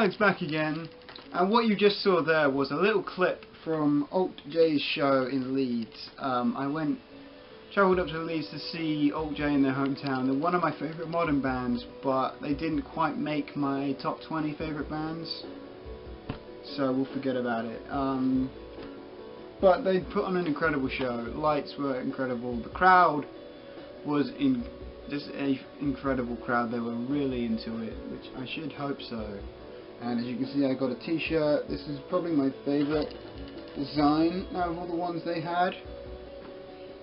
Alex back again, and what you just saw there was a little clip from Alt J's show in Leeds. I travelled up to Leeds to see Alt J in their hometown. They're one of my favourite modern bands, but they didn't quite make my top 20 favourite bands, so we'll forget about it. But they put on an incredible show. Lights were incredible. The crowd was just an incredible crowd. They were really into it, which I should hope so. And as you can see, I got a t-shirt. This is probably my favourite design out of all the ones they had.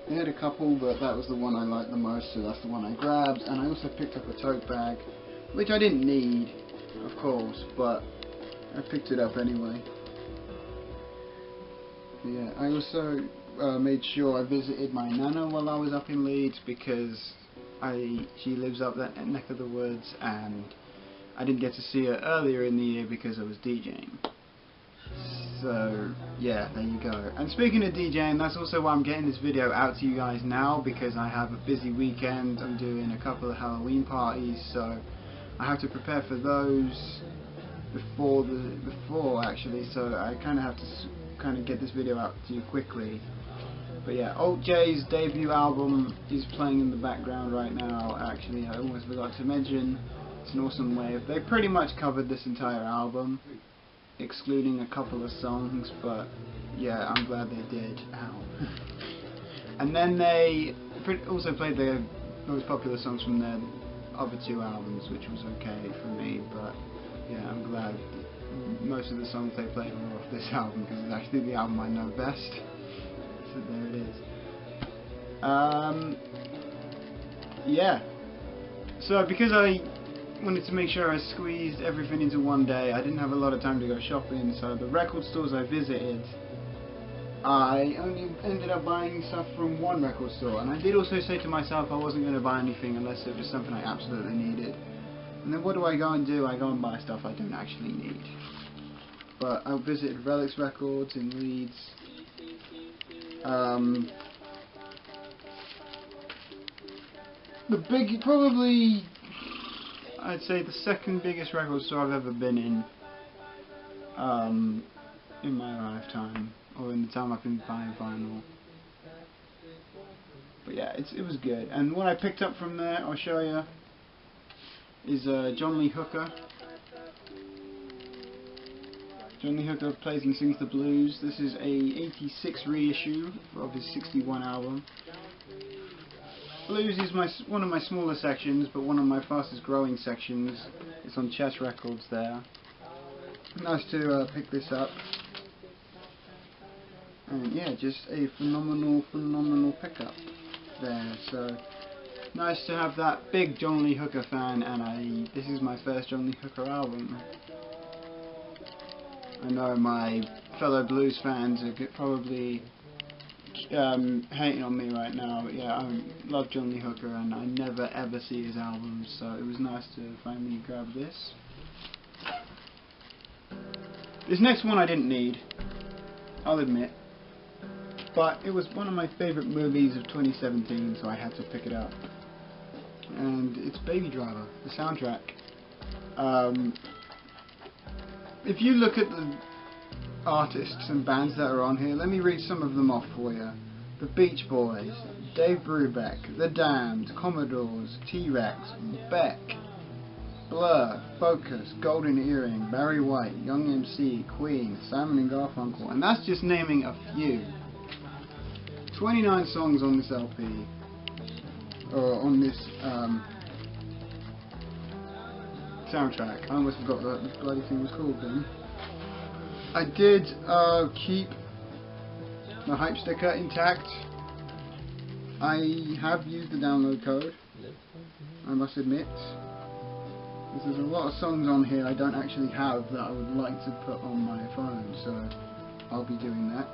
They had a couple, but that was the one I liked the most, so that's the one I grabbed. And I also picked up a tote bag, which I didn't need, of course, but I picked it up anyway. Yeah, I also made sure I visited my nana while I was up in Leeds, because she lives up that neck of the woods, and I didn't get to see her earlier in the year because I was DJing. So yeah, there you go. And speaking of DJing, that's also why I'm getting this video out to you guys now, because I have a busy weekend. I'm doing a couple of Halloween parties, so I have to prepare for those before actually, so I kind of have to get this video out to you quickly. But yeah, Alt J's debut album is playing in the background right now. Actually, I almost forgot to mention, It's an Awesome Wave. They pretty much covered this entire album, excluding a couple of songs, but yeah, I'm glad they did. Ow. And then they also played the most popular songs from their other two albums, which was okay for me, but yeah, I'm glad most of the songs they played were off this album, because it's actually the album I know best. So there it is. Yeah. So because I wanted to make sure I squeezed everything into one day, I didn't have a lot of time to go shopping, so the record stores I visited, I only ended up buying stuff from one record store. And I did also say to myself I wasn't going to buy anything unless it was something I absolutely needed. And then what do I go and do? I go and buy stuff I don't actually need. But I visited Relics Records in Leeds. Probably, I'd say the second biggest record store I've ever been in my lifetime, or in the time I've been buying vinyl. But yeah, it was good. And what I picked up from there, I'll show you, is John Lee Hooker. John Lee Hooker plays and sings the blues. This is a '86 reissue of his '61 album. Blues is one of my smaller sections, but one of my fastest growing sections. It's on Chess Records there. Nice to pick this up. And yeah, just a phenomenal pickup there. So nice to have that big John Lee Hooker fan, and this is my first John Lee Hooker album. I know my fellow blues fans are probably hating on me right now, but yeah, I love John Lee Hooker and I never ever see his albums, so it was nice to finally grab this. This next one I didn't need, I'll admit, but it was one of my favourite movies of 2017, so I had to pick it up. And it's Baby Driver, the soundtrack. If you look at the artists and bands that are on here, let me read some of them off for you. The Beach Boys, Dave Brubeck, The Damned, Commodores, T-Rex, Beck, Blur, Focus, Golden Earring, Barry White, Young MC, Queen, Simon and Garfunkel, and that's just naming a few. 29 songs on this LP, or on this soundtrack. I almost forgot what the bloody thing was called then. I did keep the hype sticker intact. I have used the download code, I must admit. There's a lot of songs on here I don't actually have that I would like to put on my phone, so I'll be doing that.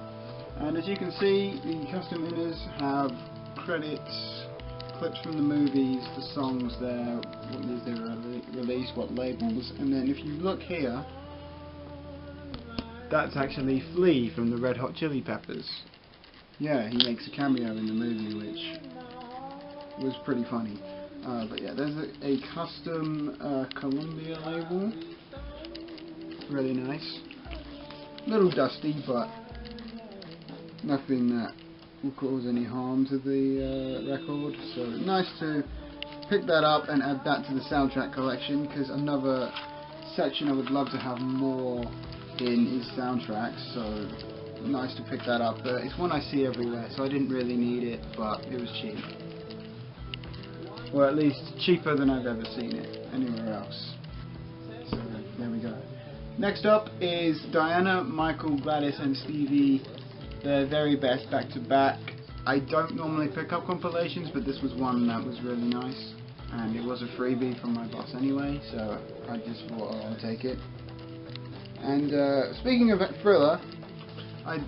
And as you can see, the custom inners have credits, clips from the movies, the songs there, what years they were released, what labels, and then if you look here, that's actually Flea from the Red Hot Chili Peppers. Yeah, he makes a cameo in the movie, which was pretty funny. But yeah, there's a custom Columbia label. really nice. A little dusty, but nothing that will cause any harm to the record. So nice to pick that up and add that to the soundtrack collection, because another section I would love to have more in is soundtracks. So nice to pick that up. It's one I see everywhere, so I didn't really need it, but it was cheap. Or at least cheaper than I've ever seen it anywhere else. So there we go. Next up is Diana, Michael, Gladys and Stevie, their very best back to back. I don't normally pick up compilations, but this was one that was really nice, and it was a freebie from my boss anyway, so I just thought, oh, I'll take it. And speaking of Thriller,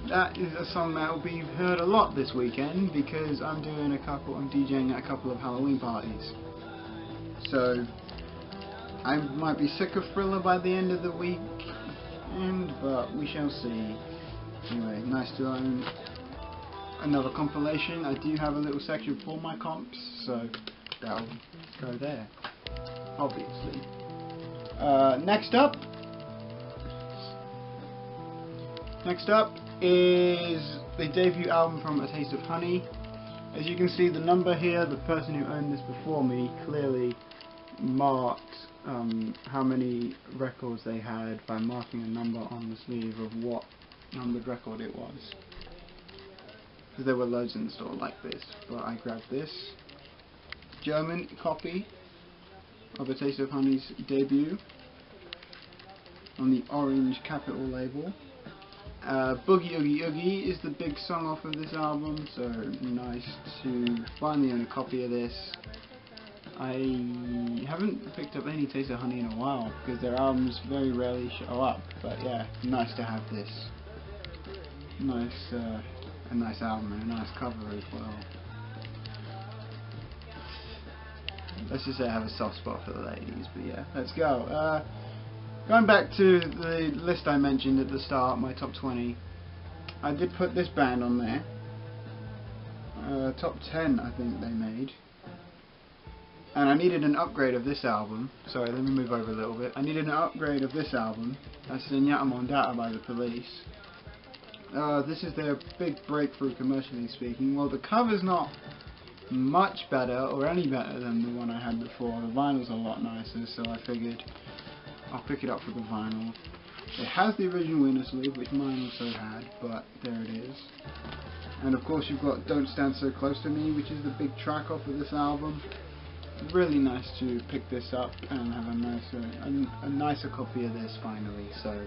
that is a song that will be heard a lot this weekend, because I'm DJing at a couple of Halloween parties. So I might be sick of Thriller by the end of the week, but we shall see. Anyway, nice to own another compilation. I do have a little section for my comps, so that'll go there, obviously. Next up is the debut album from A Taste of Honey. As you can see, the number here, the person who owned this before me clearly marked how many records they had by marking a number on the sleeve of what numbered record it was. Because there were loads in the store like this, but I grabbed this German copy of A Taste of Honey's debut on the Orange Capital label. Boogie Oogie Oogie is the big song off of this album, so nice to finally own a copy of this. I haven't picked up any Taste of Honey in a while, because their albums very rarely show up, but yeah, nice to have this. A nice album and a nice cover as well. Let's just say I have a soft spot for the ladies, but yeah, let's go. Going back to the list I mentioned at the start, my top 20, I did put this band on there. Top 10 I think they made. And I needed an upgrade of this album. Sorry, let me move over a little bit. I needed an upgrade of this album. That's Zenyatta Mondatta by The Police. This is their big breakthrough commercially speaking. Well, the cover's not much better or any better than the one I had before. The vinyl's a lot nicer, so I figured I'll pick it up for the vinyl. It has the original inner sleeve, which mine also had, but there it is. And of course you've got Don't Stand So Close to Me, which is the big track off of this album. Really nice to pick this up and have a nicer copy of this finally. So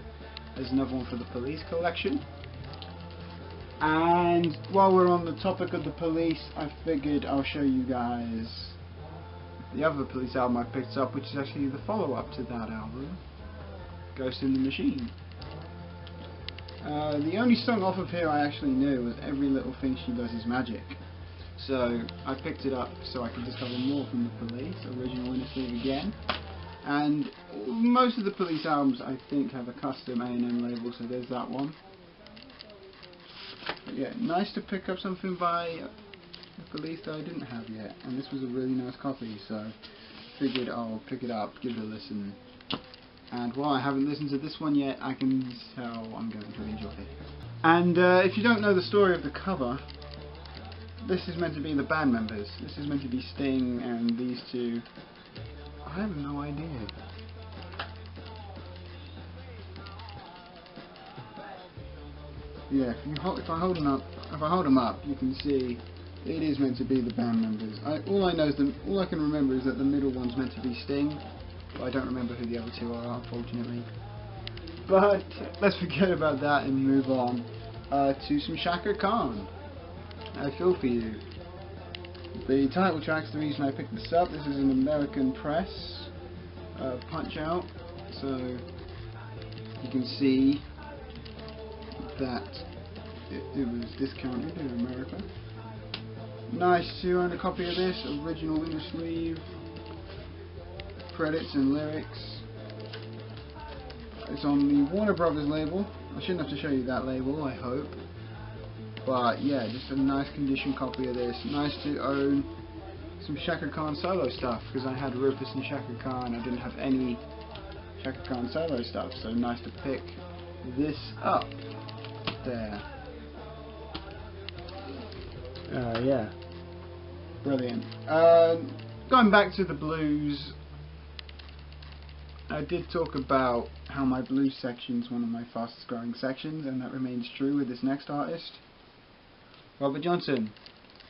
there's another one for the Police collection. And while we're on the topic of the Police, I figured I'll show you guys the other Police album I picked up, which is actually the follow-up to that album, Ghost in the Machine. The only song off of here I actually knew was Every Little Thing She Does Is Magic. So I picked it up so I could discover more from the Police, original inner sleeve again. And most of the Police albums I think have a custom A&M label, so there's that one. But yeah, nice to pick up something by the Police that I didn't have yet, and this was a really nice copy, so figured I'll pick it up, give it a listen. And while I haven't listened to this one yet, I can tell I'm going to enjoy it. And if you don't know the story of the cover, this is meant to be the band members. This is meant to be Sting and these two. I have no idea. Yeah, if I hold them up, you can see it is meant to be the band members. All I can remember is that the middle one's meant to be Sting, but I don't remember who the other two are, unfortunately. But let's forget about that and move on to some Chaka Khan. I Feel For You. The title track's the reason I picked this up. This is an American Press punch out, so you can see that it was discounted in America. Nice to own a copy of this, original inner sleeve, credits and lyrics. It's on the Warner Brothers label. I shouldn't have to show you that label, I hope. But yeah, just a nice condition copy of this. Nice to own some Chaka Khan solo stuff, because I had Rufus and Chaka Khan. I didn't have any Chaka Khan Solo stuff, so nice to pick this up. There. Yeah. Brilliant. Going back to the blues, I did talk about how my blues section is one of my fastest growing sections, and that remains true with this next artist. Robert Johnson,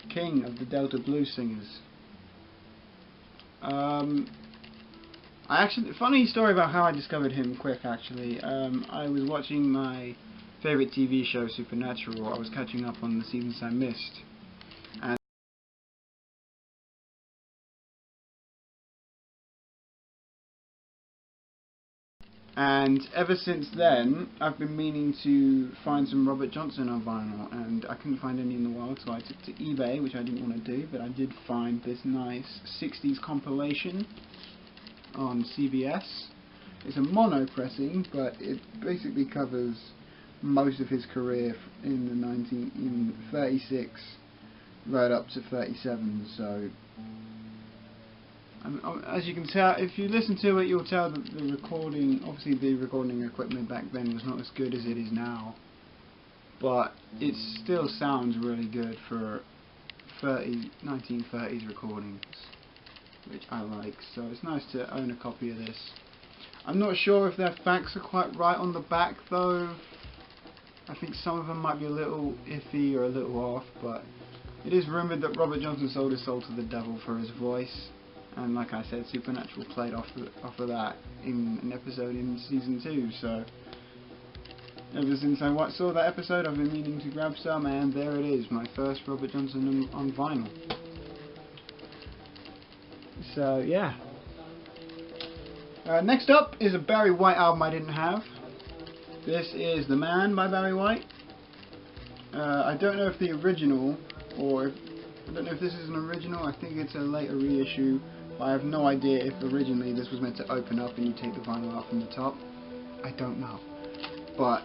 king of the Delta blues singers. Funny story about how I discovered him quick actually. I was watching my favourite TV show, Supernatural. I was catching up on the seasons I missed. And ever since then, I've been meaning to find some Robert Johnson on vinyl, and I couldn't find any in the world, so I took to eBay, which I didn't want to do, but I did find this nice 60s compilation on CBS. It's a mono pressing, but it basically covers most of his career in 36 right up to 37, so as you can tell, if you listen to it, you'll tell that the recording, obviously the recording equipment back then was not as good as it is now, but it still sounds really good for 1930s recordings, which I like, so it's nice to own a copy of this. I'm not sure if their facts are quite right on the back though. I think some of them might be a little iffy or a little off, but it is rumoured that Robert Johnson sold his soul to the devil for his voice. And like I said, Supernatural played off of that in an episode in season 2, so ever since I saw that episode I've been meaning to grab some, and there it is, my first Robert Johnson on vinyl. So yeah. Next up is a Barry White album I didn't have. This is The Man by Barry White. I don't know if the original, I don't know if this is an original, I think it's a later reissue. I have no idea if originally this was meant to open up and you take the vinyl out from the top. I don't know. But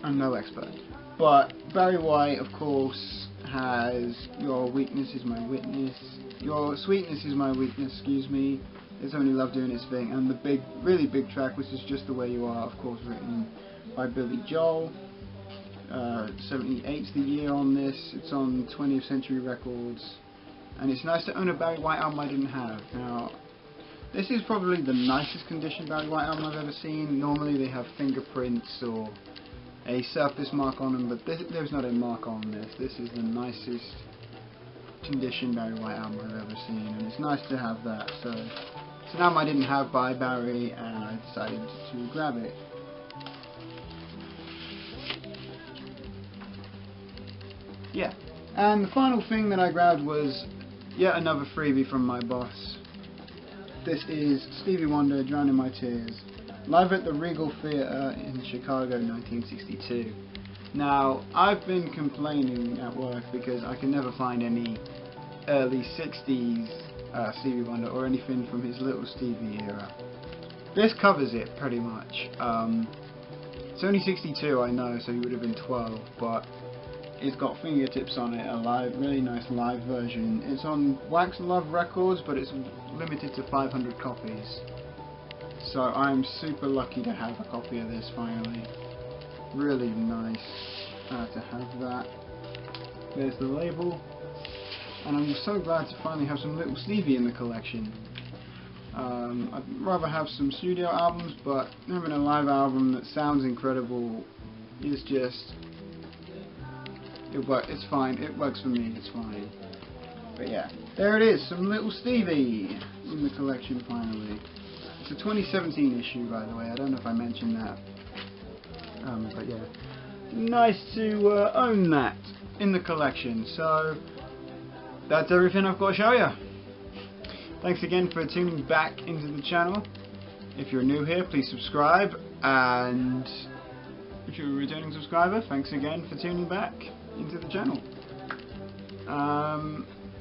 I'm no expert. But Barry White, of course, has Your Weakness Is My Witness, Your Sweetness Is My Weakness, excuse me, It's Only Love Doing Its Thing, and the really big track, which is Just the Way You Are, of course, written by Billy Joel. 78's the year on this. It's on 20th Century Records. And it's nice to own a Barry White album I didn't have. Now, this is probably the nicest condition Barry White album I've ever seen. Normally they have fingerprints or a surface mark on them, but there's not a mark on this. This is the nicest condition Barry White album I've ever seen, and it's nice to have that. So it's an album I didn't have by Barry, and I decided to grab it. Yeah, and the final thing that I grabbed was yet another freebie from my boss. This is Stevie Wonder, Drowning My Tears, live at the Regal Theatre in Chicago, 1962. Now, I've been complaining at work because I can never find any early 60s Stevie Wonder or anything from his Little Stevie era. This covers it pretty much. It's only 62, I know, so he would have been 12, but it's got fingertips on it, a really nice live version. It's on Wax Love Records, but it's limited to 500 copies. So I'm super lucky to have a copy of this finally. Really nice to have that. There's the label. And I'm so glad to finally have some Little Stevie in the collection. I'd rather have some studio albums, but having a live album that sounds incredible is just... it's fine, it works for me, it's fine. But yeah, there it is, some Little Stevie in the collection finally. It's a 2017 issue, by the way, I don't know if I mentioned that. But yeah, nice to own that in the collection. So, that's everything I've got to show you. Thanks again for tuning back into the channel. If you're new here, please subscribe, and if you're a returning subscriber, thanks again for tuning back into the channel.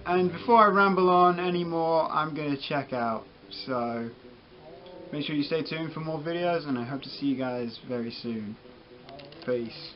And before I ramble on anymore, I'm going to check out, so make sure you stay tuned for more videos, and I hope to see you guys very soon. Peace.